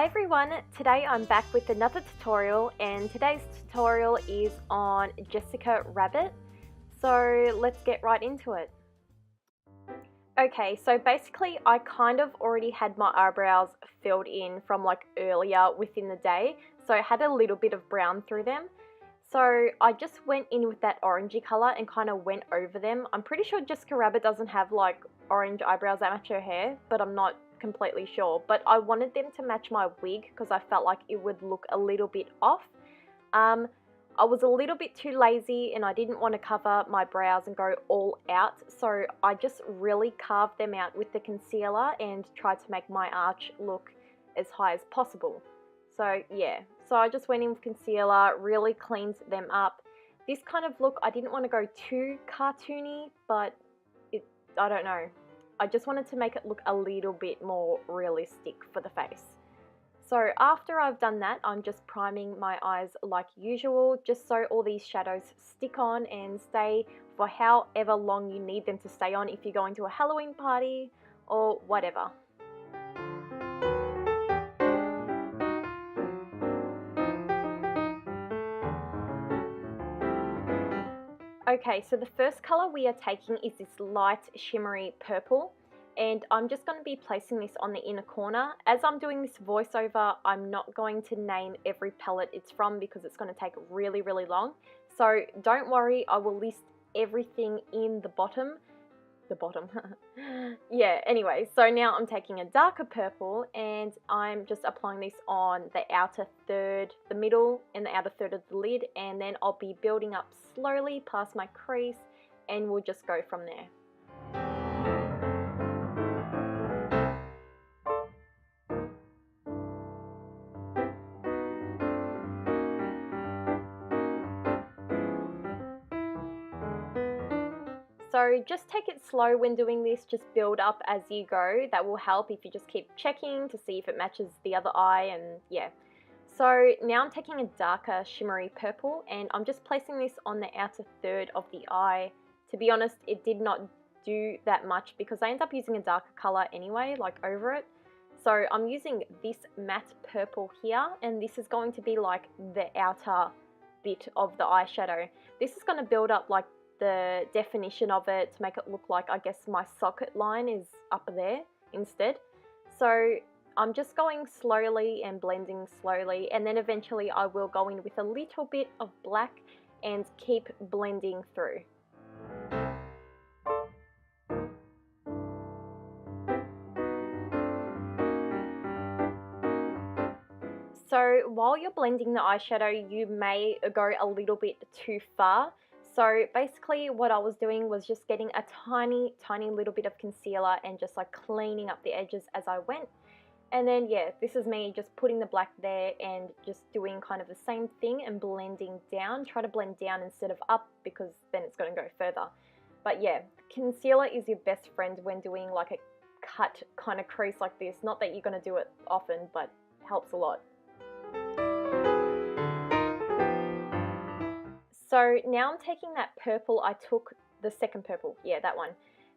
everyone, today I'm back with another tutorial and today's tutorial is on Jessica Rabbit. So let's get right into it. Okay, so basically I kind of already had my eyebrows filled in from like earlier within the day, so I had a little bit of brown through them. So I just went in with that orangey colour and kind of went over them. I'm pretty sure Jessica Rabbit doesn't have like orange eyebrows that match her hair, but I'm not completely sure. But I wanted them to match my wig because I felt like it would look a little bit off. I was a little bit too lazy and I didn't want to cover my brows and go all out, so I just really carved them out with the concealer and tried to make my arch look as high as possible. So yeah, so I just went in with concealer, really cleaned them up. This kind of look, I didn't want to go too cartoony, but I don't know. I just wanted to make it look a little bit more realistic for the face. So after I've done that, I'm just priming my eyes like usual, just so all these shadows stick on and stay for however long you need them to stay on if you're going to a Halloween party or whatever. Okay, so the first colour we are taking is this light shimmery purple, and I'm just going to be placing this on the inner corner. As I'm doing this voiceover, I'm not going to name every palette it's from because it's going to take really long. So don't worry, I will list everything in the bottom. Yeah, anyway, so now I'm taking a darker purple and I'm just applying this on the outer third, the middle and the outer third of the lid, and then I'll be building up slowly past my crease and we'll just go from there. So just take it slow when doing this, just build up as you go. That will help if you just keep checking to see if it matches the other eye, and yeah. So now I'm taking a darker shimmery purple and I'm just placing this on the outer third of the eye. To be honest, it did not do that much because I end up using a darker color anyway, like over it. So I'm using this matte purple here, and this is going to be like the outer bit of the eyeshadow. This is going to build up like the definition of it to make it look like, I guess, my socket line is up there instead. So I'm just going slowly and blending slowly, and then eventually I will go in with a little bit of black and keep blending through. So while you're blending the eyeshadow, you may go a little bit too far. So basically what I was doing was just getting a tiny little bit of concealer and just like cleaning up the edges as I went. And then yeah, this is me just putting the black there and just doing kind of the same thing and blending down. Try to blend down instead of up because then it's going to go further. But yeah, concealer is your best friend when doing like a cut kind of crease like this. Not that you're going to do it often, but helps a lot. So now I'm taking that purple, I took the second purple, yeah, that one,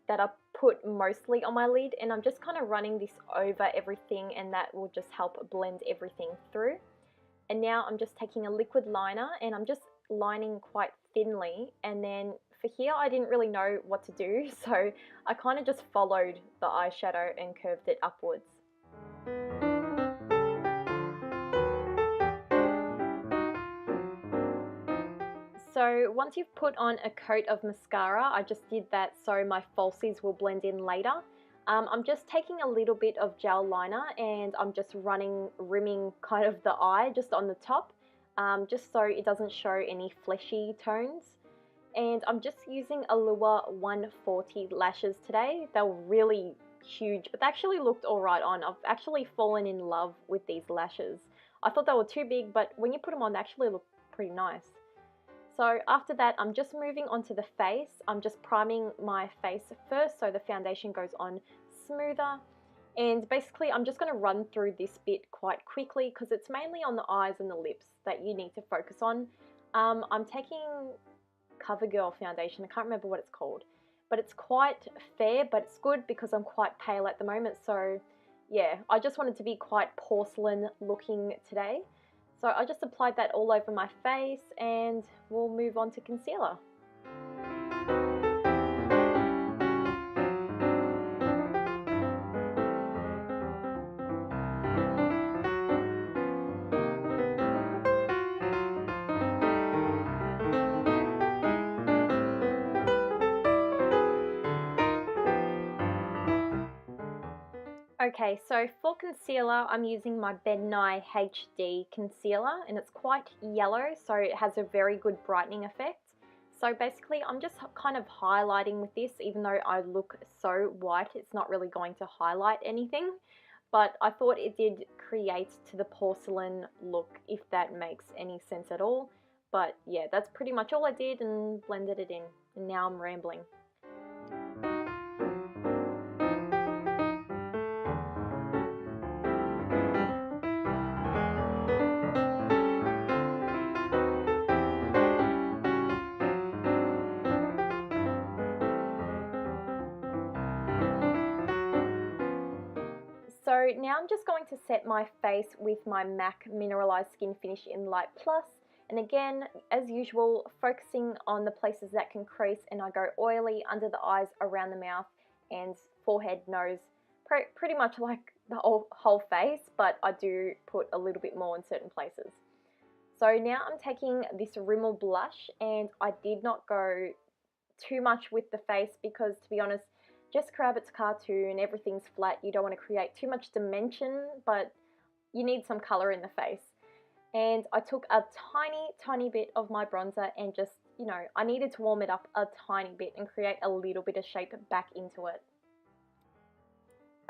that I put mostly on my lid, and I'm just kind of running this over everything, and that will just help blend everything through. And now I'm just taking a liquid liner and I'm just lining quite thinly, and then for here I didn't really know what to do, so I kind of just followed the eyeshadow and curved it upwards. So once you've put on a coat of mascara, I just did that so my falsies will blend in later. I'm just taking a little bit of gel liner and I'm just rimming kind of the eye just on the top, just so it doesn't show any fleshy tones. And I'm just using Allure 140 lashes today. They were really huge, but they actually looked alright on. I've actually fallen in love with these lashes. I thought they were too big, but when you put them on, they actually look pretty nice. So after that, I'm just moving on to the face. I'm just priming my face first so the foundation goes on smoother. And basically, I'm just going to run through this bit quite quickly because it's mainly on the eyes and the lips that you need to focus on. I'm taking CoverGirl foundation. I can't remember what it's called, but it's quite fair, but it's good because I'm quite pale at the moment. So yeah, I just wanted to be quite porcelain looking today. So I just applied that all over my face and we'll move on to concealer. Okay, so for concealer, I'm using my Ben Nye HD concealer and it's quite yellow, so it has a very good brightening effect. So basically, I'm just kind of highlighting with this, even though I look so white, it's not really going to highlight anything. But I thought it did create to the porcelain look, if that makes any sense at all. But yeah, that's pretty much all I did and blended it in. And now I'm rambling. So now I'm just going to set my face with my MAC Mineralized Skin Finish in Light Plus. And again, as usual, focusing on the places that can crease, and I go oily under the eyes, around the mouth, and forehead, nose, pretty much like the whole face, but I do put a little bit more in certain places. So now I'm taking this Rimmel blush, and I did not go too much with the face because, to be honest, Jessica Rabbit's cartoon, everything's flat. You don't want to create too much dimension, but you need some color in the face. And I took a tiny bit of my bronzer and just, you know, I needed to warm it up a tiny bit and create a little bit of shape back into it.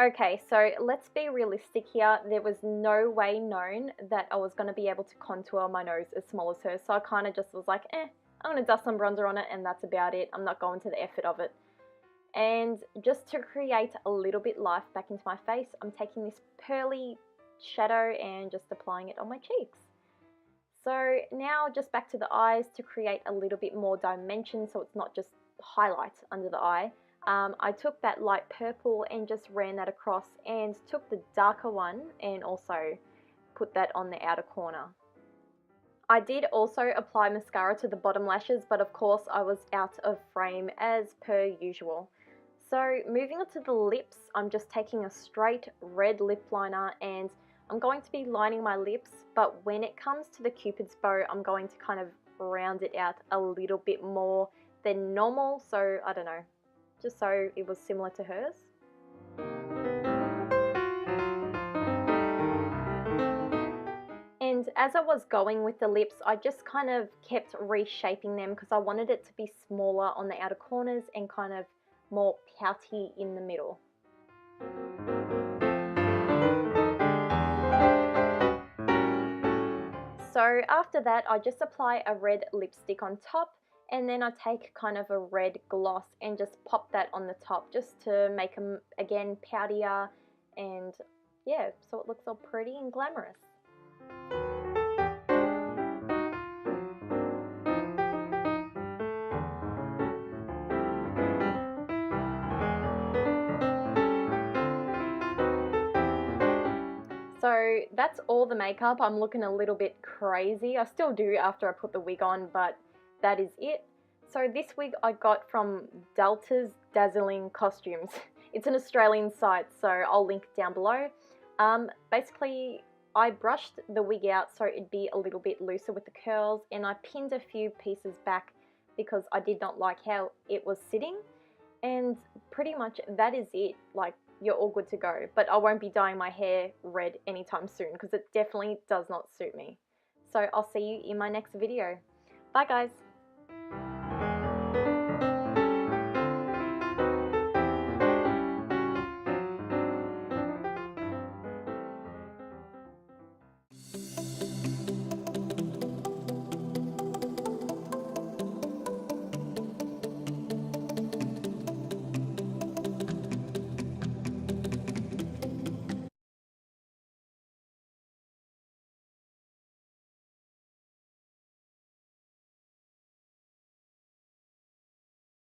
Okay, so let's be realistic here. There was no way known that I was going to be able to contour my nose as small as her. So I kind of just was like, I'm going to dust some bronzer on it and that's about it. I'm not going to the effort of it. And just to create a little bit life back into my face, I'm taking this pearly shadow and just applying it on my cheeks. So now just back to the eyes to create a little bit more dimension so it's not just highlight under the eye. I took that light purple and just ran that across and took the darker one and also put that on the outer corner. I did also apply mascara to the bottom lashes, but of course I was out of frame as per usual. So moving on to the lips, I'm just taking a straight red lip liner and I'm going to be lining my lips, but when it comes to the Cupid's bow, I'm going to kind of round it out a little bit more than normal, so I don't know, just so it was similar to hers. And as I was going with the lips, I just kind of kept reshaping them because I wanted it to be smaller on the outer corners and kind of more pouty in the middle. So after that, I just apply a red lipstick on top, and then I take kind of a red gloss and just pop that on the top just to make them, again, poutier, and yeah, so it looks all pretty and glamorous. So that's all the makeup. I'm looking a little bit crazy. I still do after I put the wig on, but that is it. So this wig I got from Delta's Dazzling Costumes. It's an Australian site, so I'll link down below. Basically, I brushed the wig out so it'd be a little bit looser with the curls, and I pinned a few pieces back because I did not like how it was sitting. And pretty much that is it. Like, you're all good to go. But I won't be dyeing my hair red anytime soon because it definitely does not suit me. So I'll see you in my next video. Bye guys!